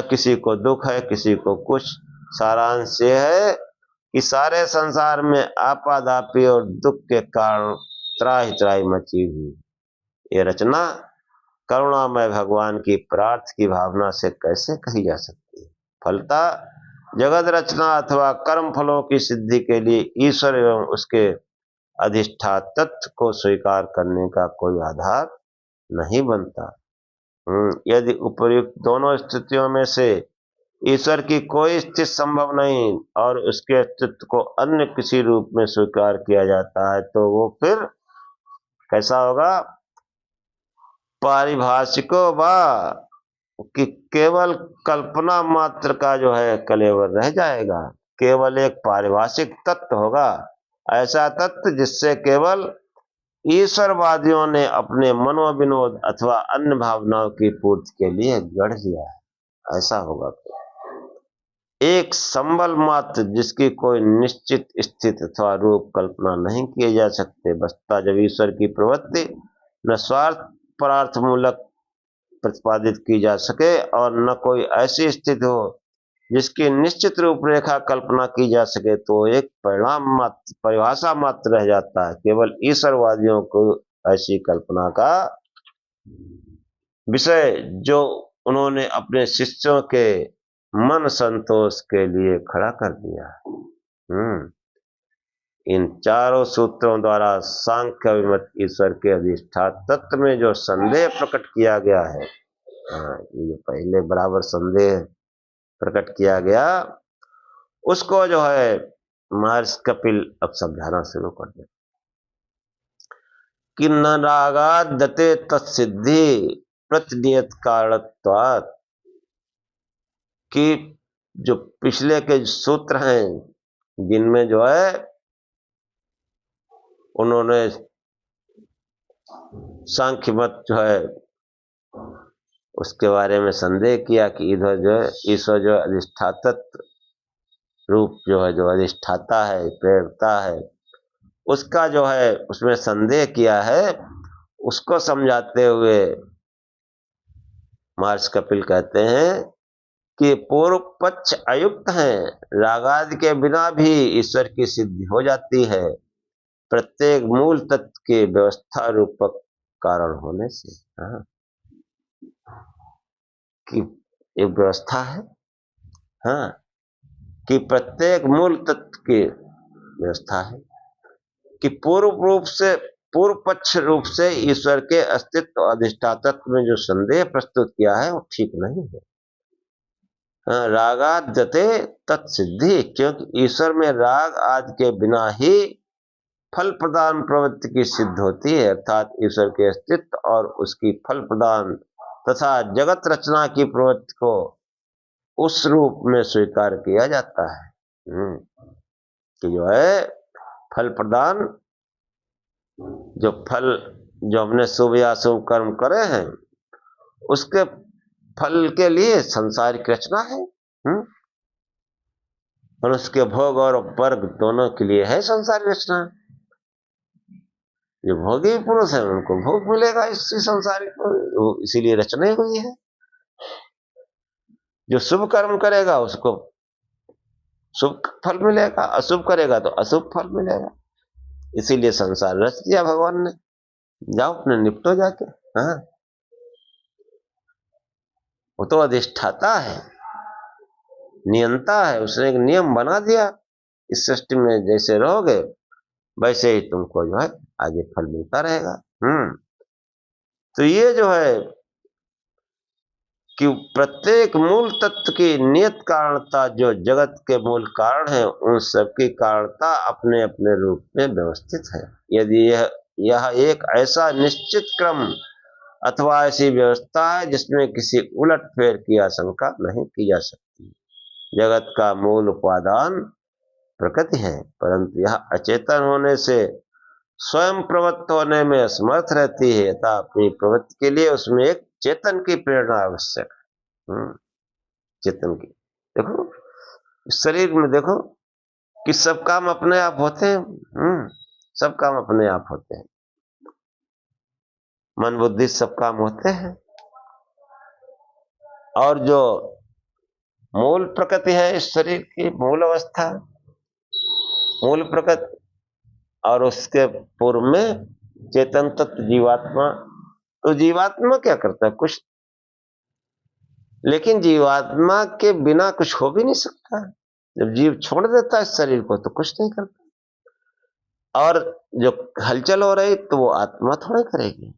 [SPEAKER 1] किसी को दुख है, किसी को कुछ। सारांश ये है कि सारे संसार में आपादापी और दुख के कारण त्राहि त्राहि मची हुई ये रचना करुणामय भगवान की प्रार्थ की भावना से कैसे कही जा सकती है? फलतः जगत रचना अथवा कर्म फलों की सिद्धि के लिए ईश्वर एवं उसके अधिष्ठातत्व को स्वीकार करने का कोई आधार नहीं बनता। यदि उपर्युक्त दोनों स्थितियों में से ईश्वर की कोई स्थिति संभव नहीं और उसके अस्तित्व को अन्य किसी रूप में स्वीकार किया जाता है तो वो फिर कैसा होगा? पारिभाषिको वा कि केवल कल्पना मात्र का जो है कलेवर रह जाएगा। केवल एक पारिभाषिक तत्व होगा, ऐसा तत्व जिससे केवल ईश्वरवादियों ने अपने मनोविनोद अथवा अन्य भावनाओं की पूर्ति के लिए गढ़ लिया है, ऐसा होगा। एक संबल मात्र जिसकी कोई निश्चित स्थिति अथवा रूप कल्पना नहीं किए जा सकते। वस्तुतः जब ईश्वर की प्रवृत्ति न स्वार्थ परार्थ मूलक प्रतिपादित की जा सके और न कोई ऐसी स्थिति हो जिसकी निश्चित रूपरेखा कल्पना की जा सके तो एक परिणाम मात्र परिभाषा मात्र रह जाता है। केवल ईश्वरवादियों को ऐसी कल्पना का विषय जो उन्होंने अपने शिष्यों के मन संतोष के लिए खड़ा कर दिया। इन चारों सूत्रों द्वारा सांख्य अभिमत ईश्वर के अधिष्ठान तत्व में जो संदेह प्रकट किया गया है, ये पहले बराबर संदेह प्रकट किया गया, उसको जो है महर्षि कपिल अब समझाना शुरू कर दे कि न रागादते तत्सिद्धि प्रतिनियत कारणत्वात्, कि जो पिछले के सूत्र हैं जिनमें जो है उन्होंने सांख्य मत जो है उसके बारे में संदेह किया कि इधर जो है ईश्वर जो अधिष्ठातत्व रूप जो है जो अधिष्ठाता है प्रेरता है उसका जो है उसमें संदेह किया है, उसको समझाते हुए महर्षि कपिल कहते हैं कि पूर्व पक्ष अयुक्त हैं। रागादि के बिना भी ईश्वर की सिद्धि हो जाती है प्रत्येक मूल तत्व के व्यवस्था रूपक कारण होने से। कि एक व्यवस्था है, कि प्रत्येक मूल तत्व की व्यवस्था है कि पूर्व पक्ष रूप से ईश्वर के अस्तित्व अधिष्ठातत्व में जो संदेह प्रस्तुत किया है वो ठीक नहीं है। रागाद्यते तत्सिद्धि, क्योंकि ईश्वर में राग आदि के बिना ही फल प्रदान प्रवृत्ति की सिद्ध होती है, अर्थात ईश्वर के अस्तित्व और उसकी फल प्रदान तथा जगत रचना की प्रवृत्ति को उस रूप में स्वीकार किया जाता है कि जो है फल प्रदान, जो हमने शुभ या शुभ कर्म करे हैं उसके फल के लिए संसारिक रचना है। मनुष्य के भोग और वर्ग दोनों के लिए है संसारिक रचना। जो भोगी पुरुष है उनको भोग मिलेगा इसी संसारिक, इसीलिए रचना ही हुई है। जो शुभ कर्म करेगा उसको शुभ फल मिलेगा, अशुभ करेगा तो अशुभ फल मिलेगा, इसीलिए संसार रच दिया भगवान ने। जाओ अपने निपटो जाके। वो तो अधिष्ठाता है, नियंता है, उसने एक नियम बना दिया, इस सृष्टि में जैसे रहोगे वैसे ही तुमको जो है आगे फल मिलता रहेगा। तो ये जो है कि प्रत्येक मूल तत्व की नियत कारणता जो जगत के मूल कारण है, उन सबकी कारणता अपने अपने रूप में व्यवस्थित है। यदि यह एक ऐसा निश्चित क्रम अथवा ऐसी व्यवस्था है जिसमें किसी उलटफेर की आशंका नहीं की जा सकती। जगत का मूल उपादान प्रकृति है, परंतु यह अचेतन होने से स्वयं प्रवृत्त होने में असमर्थ रहती है, अतः अपनी प्रवृत्ति के लिए उसमें एक चेतन की प्रेरणा आवश्यक है। चेतन की देखो, शरीर में देखो कि सब काम अपने आप होते हैं। सब काम अपने आप होते हैं, मन बुद्धि सब काम होते हैं। और जो मूल प्रकृति है इस शरीर की मूल अवस्था, मूल प्रकृति, और उसके पूर्व में चेतन तत्व जीवात्मा। तो जीवात्मा क्या करता है? कुछ, लेकिन जीवात्मा के बिना कुछ हो भी नहीं सकता। जब जीव छोड़ देता है शरीर को तो कुछ नहीं करता। और जो हलचल हो रही तो वो आत्मा थोड़ा करेगी,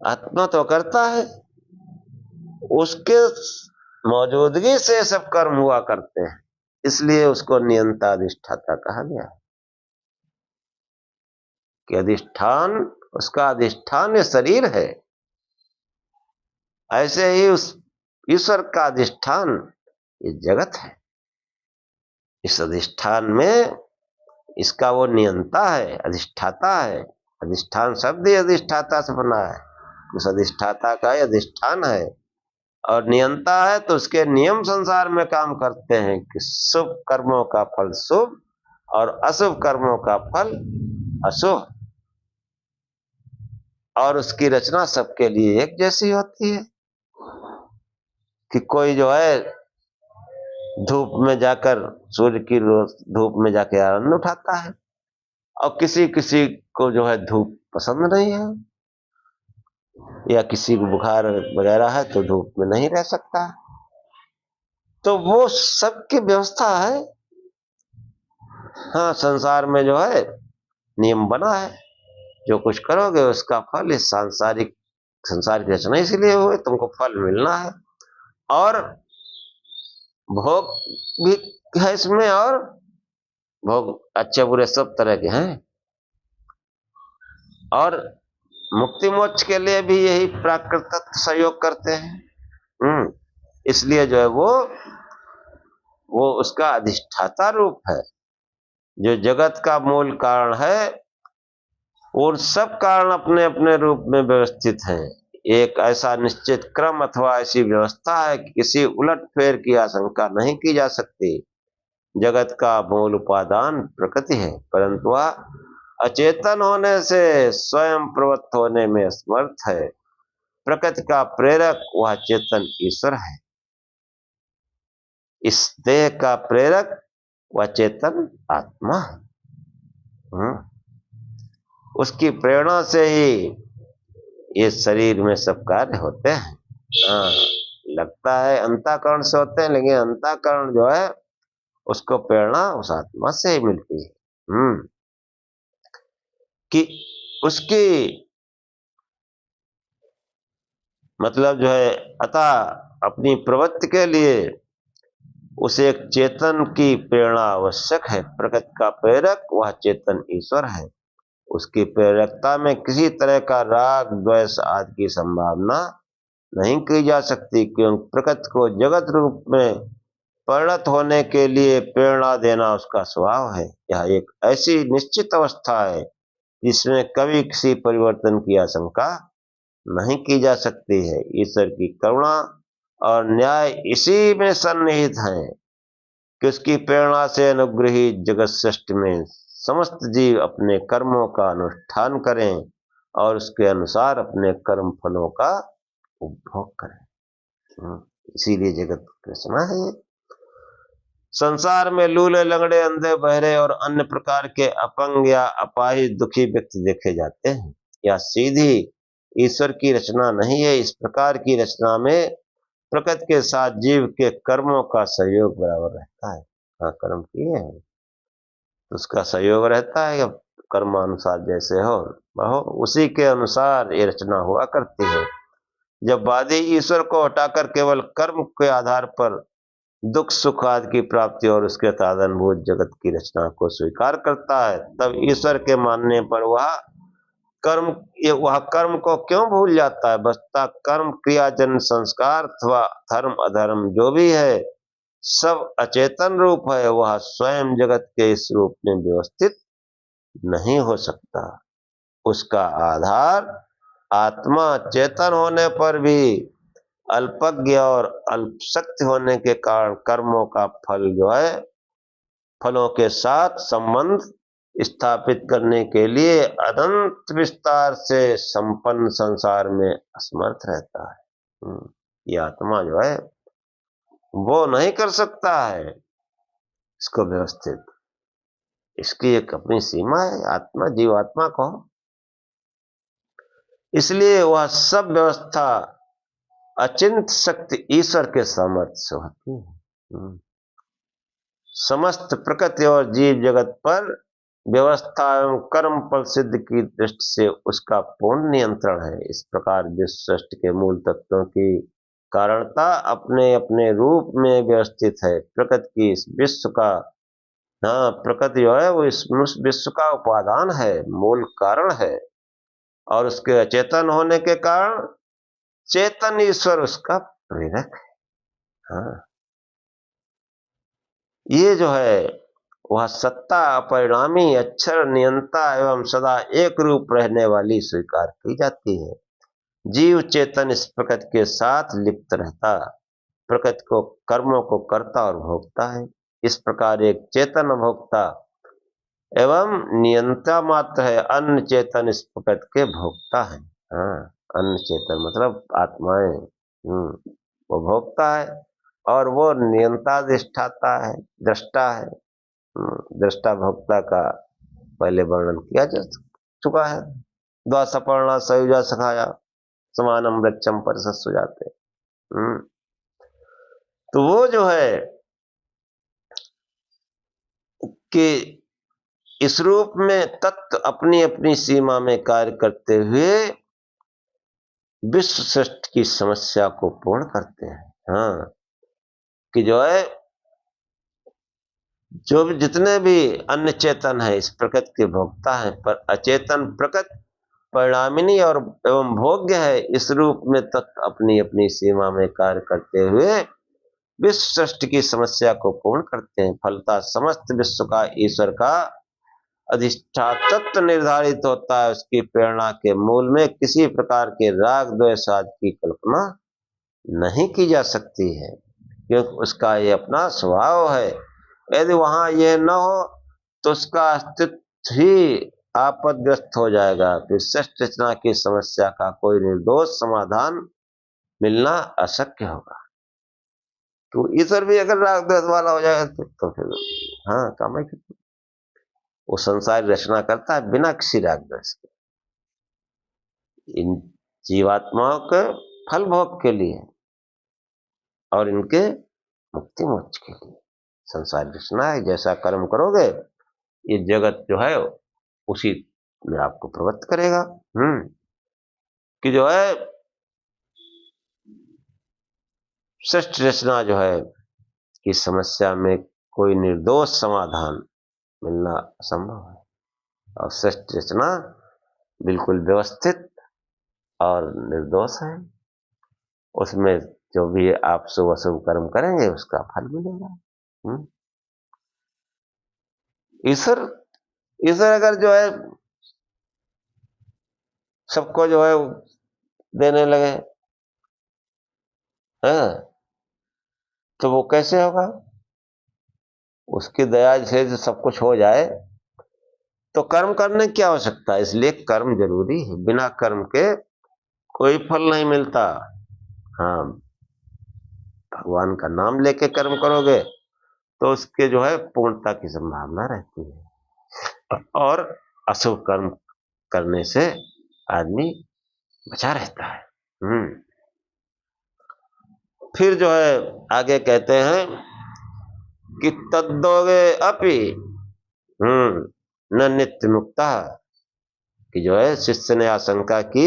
[SPEAKER 1] आत्मा तो करता है, उसके मौजूदगी से सब कर्म हुआ करते हैं, इसलिए उसको नियंता अधिष्ठाता कहा गया कि अधिष्ठान, उसका अधिष्ठान ये शरीर है। ऐसे ही उस ईश्वर का अधिष्ठान ये जगत है। इस अधिष्ठान में इसका वो नियंता है, अधिष्ठाता है। अधिष्ठान शब्द ही अधिष्ठाता से बना है, उस अधिष्ठाता का ही अधिष्ठान है। और नियंता है तो उसके नियम संसार में काम करते हैं कि शुभ कर्मों का फल शुभ और अशुभ कर्मों का फल अशुभ, और उसकी रचना सबके लिए एक जैसी होती है। कि कोई जो है धूप में जाकर, सूर्य की धूप में जाके आनंद उठाता है, और किसी किसी को जो है धूप पसंद नहीं है, या किसी को बुखार वगैरह है तो धूप में नहीं रह सकता। तो वो सबकी व्यवस्था है। हाँ, संसार में जो है नियम बना है, जो कुछ करोगे उसका फल, इस संसार की रचना इसलिए हुए, तुमको फल मिलना है। और भोग भी है इसमें, और भोग अच्छे बुरे सब तरह के हैं। और मुक्ति मोक्ष के लिए भी यही प्राकृतिक सहयोग करते हैं। इसलिए जो है वो उसका अधिष्ठाता रूप है, जो जगत का मूल कारण है। और सब कारण अपने अपने रूप में व्यवस्थित हैं। एक ऐसा निश्चित क्रम अथवा ऐसी व्यवस्था है कि किसी उलटफेर की आशंका नहीं की जा सकती। जगत का मूल उपादान प्रकृति है, परंतु वह अचेतन होने से स्वयं प्रवृत्त होने में असमर्थ है। प्रकृति का प्रेरक वह चेतन ईश्वर है। इस देह का प्रेरक वह चेतन आत्मा है। उसकी प्रेरणा से ही ये शरीर में सब कार्य होते हैं। हाँ, लगता है अंतःकरण से होते हैं, लेकिन अंतःकरण जो है उसको प्रेरणा उस आत्मा से ही मिलती है। कि उसकी मतलब जो है, अतः अपनी प्रवृत्ति के लिए उसे एक चेतन की प्रेरणा आवश्यक है। प्रकृति का प्रेरक वह चेतन ईश्वर है। उसकी प्रेरकता में किसी तरह का राग द्वेष आदि की संभावना नहीं की जा सकती, क्योंकि प्रकृति को जगत रूप में परिणत होने के लिए प्रेरणा देना उसका स्वभाव है। यह एक ऐसी निश्चित अवस्था है जिसमें कभी किसी परिवर्तन की आशंका नहीं की जा सकती है। ईश्वर की करुणा और न्याय इसी में सन्निहित है कि उसकी प्रेरणा से अनुग्रहित जगत सृष्टि में समस्त जीव अपने कर्मों का अनुष्ठान करें और उसके अनुसार अपने कर्म फलों का उपभोग करें। इसीलिए जगत की रचना है। संसार में लूले, लंगड़े, अंधे, बहरे और अन्य प्रकार के अपंग या अपाहिज दुखी व्यक्ति देखे जाते हैं। यह सीधी ईश्वर की रचना नहीं है। इस प्रकार की रचना में प्रकृति के साथ जीव के कर्मों का सहयोग बराबर रहता है। हाँ, कर्म किए हैं तो उसका सहयोग रहता है। कर्मानुसार जैसे हो उसी के अनुसार ये रचना हुआ करती है। जब वादी ईश्वर को हटाकर केवल कर्म के आधार पर दुख सुख आदि की प्राप्ति और उसके साधनभूत जगत की रचना को स्वीकार करता है, तब ईश्वर के मानने पर वह कर्म को क्यों भूल जाता है? बसता कर्म क्रियाजन संस्कार अथवा धर्म अधर्म जो भी है सब अचेतन रूप है, वह स्वयं जगत के इस रूप में व्यवस्थित नहीं हो सकता। उसका आधार आत्मा चेतन होने पर भी अल्पज्ञ और अल्पशक्ति होने के कारण कर्मों का फल जो है फलों के साथ संबंध स्थापित करने के लिए अनंत विस्तार से संपन्न संसार में असमर्थ रहता है। ये आत्मा जो है वो नहीं कर सकता है इसको व्यवस्थित, इसकी एक अपनी सीमा है आत्मा जीवात्मा को, इसलिए वह सब व्यवस्था अचिंत शक्ति ईश्वर के सामर्थ्य से होती है। समस्त प्रकृति और जीव जगत पर व्यवस्था एवं कर्म फल सिद्ध की दृष्टि से उसका पूर्ण नियंत्रण है। इस प्रकार विश्व सृष्टि के मूल तत्वों की कारणता अपने अपने रूप में व्यवस्थित है। प्रकृति की इस विश्व का प्रकृति जो है वो इस विश्व का उपादान है, मूल कारण है, और उसके अचेतन होने के कारण चेतन ईश्वर उसका प्रेरक है। ये जो है वह सत्ता अपरिणामी अक्षर नियंता एवं सदा एक रूप रहने वाली स्वीकार की जाती है। जीव चेतन इस प्रकृति के साथ लिप्त रहता, प्रकृति को कर्मों को करता और भोगता है। इस प्रकार एक चेतन भोक्ता एवं नियंता मात्र है, अन्य चेतन इस प्रकृति के भोक्ता है। अन्य चेतन मतलब आत्माएं, वो भोक्ता है और वो नियंता अधिष्ठाता है, दृष्टा है। दृष्टा भोक्ता का पहले वर्णन किया जा चुका है। द्वासपर्णा सयुजा सखाया समानम वृक्षम परिषद सुजाते। तो वो जो है कि इस रूप में तत्व अपनी अपनी सीमा में कार्य करते हुए विश्व सृष्टि की समस्या को पूर्ण करते हैं। कि जो है जो भी जितने भी अन्य चेतन है इस प्रकृति के भोक्ता है, पर अचेतन प्रकृति परिणामिनी और एवं भोग्य है। इस रूप में तत्व अपनी अपनी सीमा में कार्य करते हुए विश्व सृष्टि की समस्या को पूर्ण करते हैं। फलतः समस्त विश्व का ईश्वर का अधिष्ठातत्व निर्धारित होता है। उसकी प्रेरणा के मूल में किसी प्रकार के राग द्वेष आदि की कल्पना नहीं की जा सकती है, क्योंकि उसका ये अपना स्वभाव है। यदि वहां यह न हो तो उसका अस्तित्व ही आपदग्रस्त हो जाएगा। फिर सृष्टि रचना की समस्या का कोई निर्दोष समाधान मिलना अशक्य होगा। तो ईश्वर भी अगर राग द्वेष वाला हो जाएगा तो फिर काम है। वो संसार रचना करता है बिना किसी राग द्वेष के, इन जीवात्माओं के फल भोग के लिए और इनके मुक्ति मोक्ष के लिए संसार रचना है। जैसा कर्म करोगे ये जगत जो है उसी में आपको प्रवृत्त करेगा। कि जो है सृष्टि रचना जो है कि समस्या में कोई निर्दोष समाधान मिलना असंभव है, और सृष्टि रचना बिल्कुल व्यवस्थित और निर्दोष है। उसमें जो भी आप शुभ अशुभ कर्म करेंगे उसका फल मिलेगा। ईश्वर अगर जो है सबको जो है देने लगे तो वो कैसे होगा? उसकी दया से सब कुछ हो जाए तो कर्म करने की आवश्यकता है। इसलिए कर्म जरूरी है, बिना कर्म के कोई फल नहीं मिलता। भगवान का नाम लेके कर्म करोगे तो उसके जो है पूर्णता की संभावना रहती है, और अशुभ कर्म करने से आदमी बचा रहता है। फिर जो है आगे कहते हैं कि तद्दोगे अपि न नित्य मुक्ता। कि जो है शिष्य ने आशंका की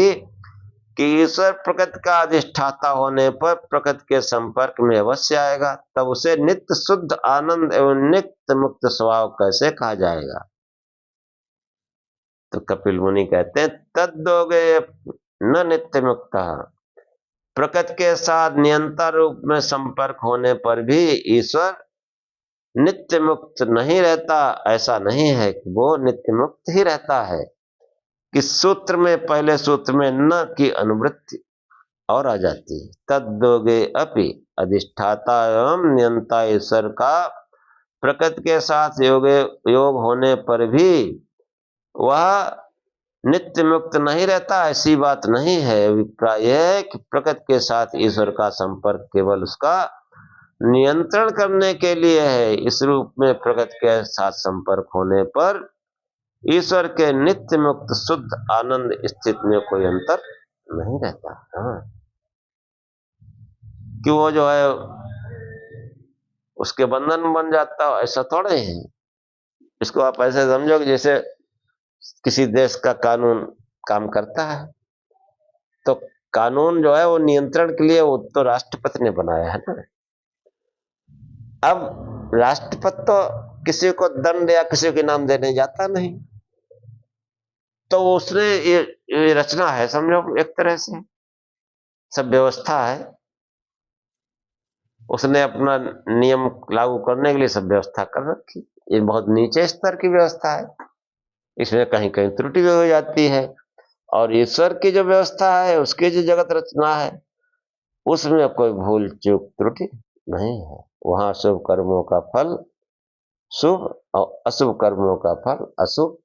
[SPEAKER 1] कि ईश्वर प्रकृति का अधिष्ठाता होने पर प्रकृति के संपर्क में अवश्य आएगा, तब उसे नित्य शुद्ध आनंद एवं नित्य मुक्त स्वभाव कैसे कहा जाएगा? तो कपिल मुनि कहते हैं, तद्योगे न नित्य मुक्त। प्रकृति के साथ नियंता रूप में संपर्क होने पर भी ईश्वर नित्य मुक्त नहीं रहता। ऐसा नहीं है कि वो नित्य मुक्त ही रहता है। किस सूत्र में, पहले सूत्र में न की अनुवृत्ति और आ जाती है। तद्योगे अपि, अधिष्ठाता एवं नियंता ईश्वर का प्रकृति के साथ योग होने पर भी वह नित्य मुक्त नहीं रहता, ऐसी बात नहीं है। अभिप्राय है कि प्रकृति के साथ ईश्वर का संपर्क केवल उसका नियंत्रण करने के लिए है। इस रूप में प्रकृति के साथ संपर्क होने पर ईश्वर के नित्य मुक्त शुद्ध आनंद स्थिति में कोई अंतर नहीं रहता। हाँ, कि वो जो है उसके बंधन बन जाता, ऐसा थोड़े है। इसको आप ऐसे समझो कि जैसे किसी देश का कानून काम करता है, तो कानून जो है वो नियंत्रण के लिए वो तो राष्ट्रपति ने बनाया है ना। अब राष्ट्रपति तो किसी को दंड या किसी को इनाम देने जाता नहीं, तो उसने ये रचना है, समझो एक तरह से सब व्यवस्था है, उसने अपना नियम लागू करने के लिए सब व्यवस्था कर रखी। ये बहुत नीचे स्तर की व्यवस्था है, इसमें कहीं कहीं त्रुटि भी हो जाती है। और ईश्वर की जो व्यवस्था है, उसकी जो जगत रचना है, उसमें कोई भूल चूक त्रुटि नहीं है। वहां शुभ कर्मों का फल शुभ और अशुभ कर्मों का फल अशुभ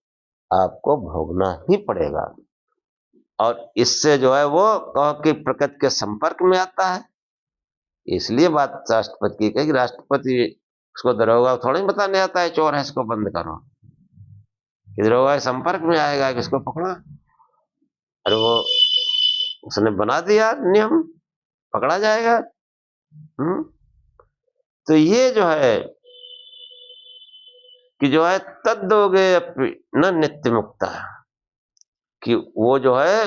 [SPEAKER 1] आपको भोगना ही पड़ेगा। और इससे जो है वो कहो कि प्रकृति के संपर्क में आता है। इसलिए बात राष्ट्रपति की कही, राष्ट्रपति उसको दरोगा थोड़ा ही बताने आता है चोर है इसको बंद करो, कि दरोगा संपर्क में आएगा कि इसको पकड़ा। अरे वो उसने बना दिया नियम, पकड़ा जाएगा। तो ये जो है कि जो है तद्योगे न नित्य मुक्ता, कि वो जो है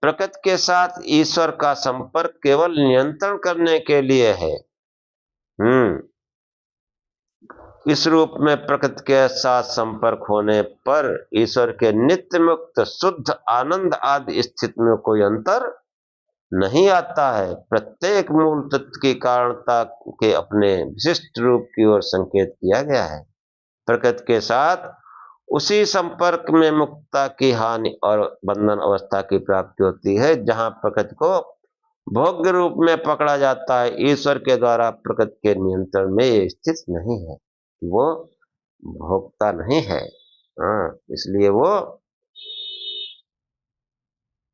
[SPEAKER 1] प्रकृति के साथ ईश्वर का संपर्क केवल नियंत्रण करने के लिए है। इस रूप में प्रकृति के साथ संपर्क होने पर ईश्वर के नित्य मुक्त शुद्ध आनंद आदि स्थिति में कोई अंतर नहीं आता है। प्रत्येक मूल तत्व की कारणता के अपने विशिष्ट रूप की ओर संकेत किया गया है। प्रकृति के साथ उसी संपर्क में मुक्तता की हानि और बंधन अवस्था की प्राप्ति होती है जहां प्रकृति को भोग्य रूप में पकड़ा जाता है। ईश्वर के द्वारा प्रकृति के नियंत्रण में ये स्थित नहीं है, वो भोगता नहीं है। इसलिए वो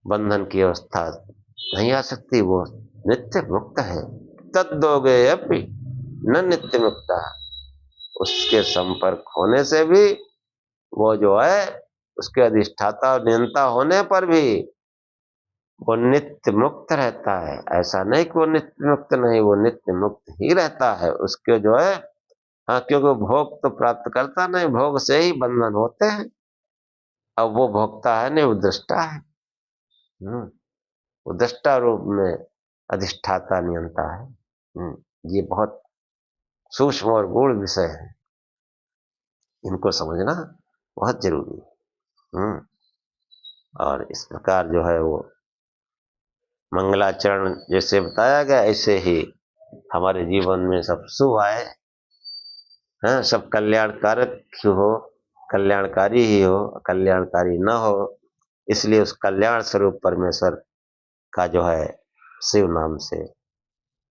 [SPEAKER 1] बंधन की अवस्था नहीं आ सकती, वो नित्य मुक्त है। तद्योगे अपि न नित्य मुक्ता, उसके संपर्क होने से भी वो जो है उसके अधिष्ठाता और नियंता होने पर भी वो नित्य मुक्त रहता है। ऐसा नहीं कि वो नित्य मुक्त नहीं, वो नित्य मुक्त ही रहता है। उसके जो है हाँ, क्योंकि भोग तो प्राप्त करता नहीं, भोग से ही बंधन होते हैं। अब वो भोगता है नहीं, वो दृष्टा है। वो दृष्टा रूप में अधिष्ठाता नियंता है। ये बहुत सूक्ष्म और गूढ़ विषय है, इनको समझना बहुत जरूरी है। और इस प्रकार जो है वो मंगलाचरण जैसे बताया गया, ऐसे ही हमारे जीवन में सब शुभ आए, सब कल्याणकारक हो, कल्याणकारी ही हो, कल्याणकारी न हो। इसलिए उस कल्याण स्वरूप परमेश्वर का जो है शिव नाम से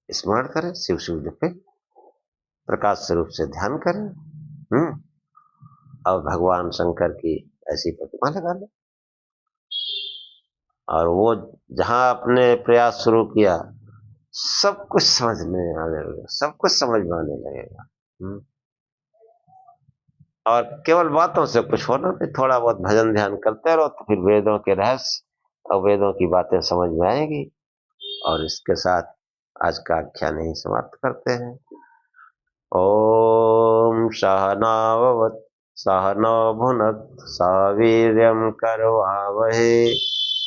[SPEAKER 1] स्मरण करें, शिव शिव जपे, प्रकाश स्वरूप से ध्यान करें, और भगवान शंकर की ऐसी प्रतिमा लगा लें। और वो जहां आपने प्रयास शुरू किया, सब कुछ समझ में आने लगेगा, सब कुछ समझ में आने लगेगा। और केवल बातों से कुछ होना नहीं, थोड़ा बहुत भजन ध्यान करते रहो तो फिर वेदों के रहस्य और वेदों की बातें समझ में आएंगी। और इसके साथ आज का आख्यान यही समाप्त करते हैं। ओम सहनाववतु सहनौ भुनक्तु सह वीर्यं करवावहै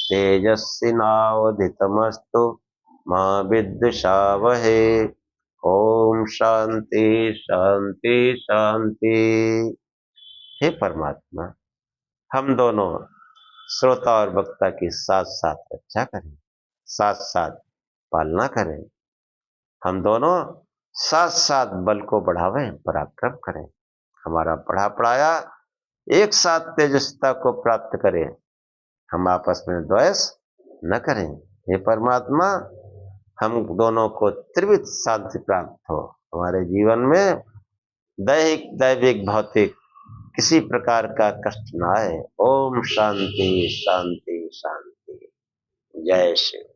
[SPEAKER 1] तेजस्विनावधितमस्तु मा विद्विषावहे। ओम शांति शांति शांति। हे परमात्मा, हम दोनों श्रोता और वक्ता की साथ साथ रक्षा करें, साथ साथ पालना करें। हम दोनों साथ साथ बल को बढ़ावें, पराक्रम करें। हमारा पढ़ा पढ़ाया एक साथ तेजस्विता को प्राप्त करें। हम आपस में द्वेष न करें। हे परमात्मा, हम दोनों को त्रिविध शांति प्राप्त हो। हमारे जीवन में दैहिक, दैविक, भौतिक किसी प्रकार का कष्ट न आए। ओम शांति शांति शांति। जय श्री।